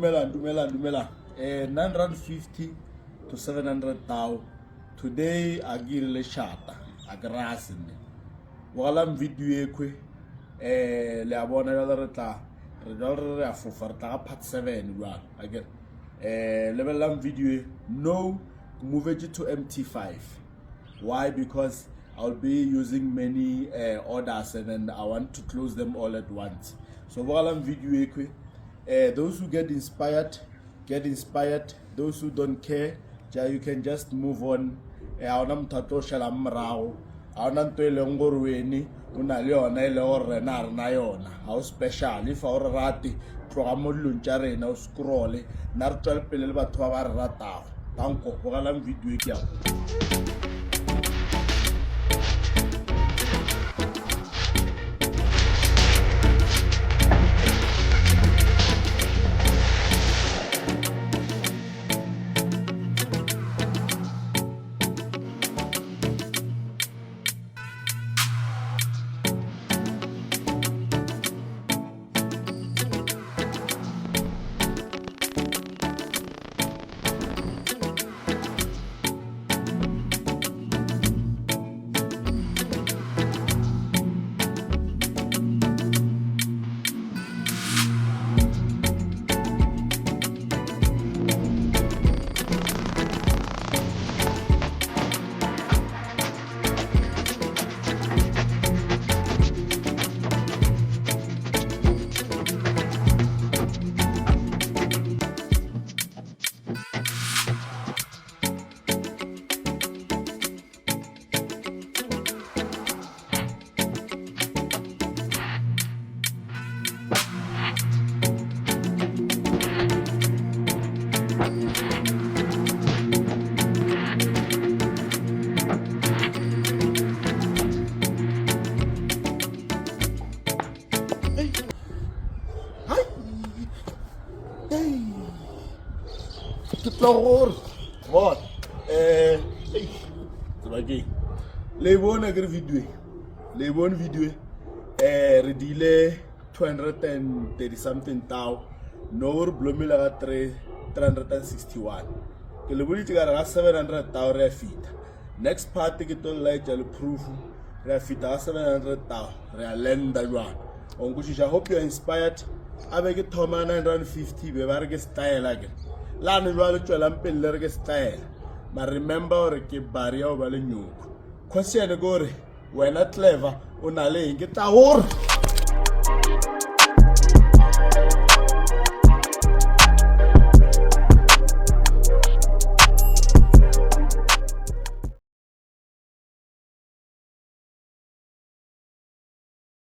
Dumela. 950 to 700 tau. Today I give le shata a grass in Walam video ekwe le abona le retla for part.7 run again level video no move it to MT5. Why? Because I'll be using many orders and then I want to close them all at once. So walam video ekwe those who get inspired. Those who don't care, you can just move on. Aonam tato shalam rao. Aonam to elongorweni. Una leona elor renar na yona. How special if our rati programmo lunchare na scroll. Nartual pelel batwa rata. Tanko walam video kia. What? Le video. Redile 230 something tau. No blomila 361. Que le boli tigara 700 tau refit. Next part take to like the proof refit 700 tau. Realenda yuan. I hope you're inspired. I make it Toma 950 be style again. Lan jwale tswela mpelle re style ma remember ke baria o ba le nyoko question gore wena clever o na le eng ke tla hore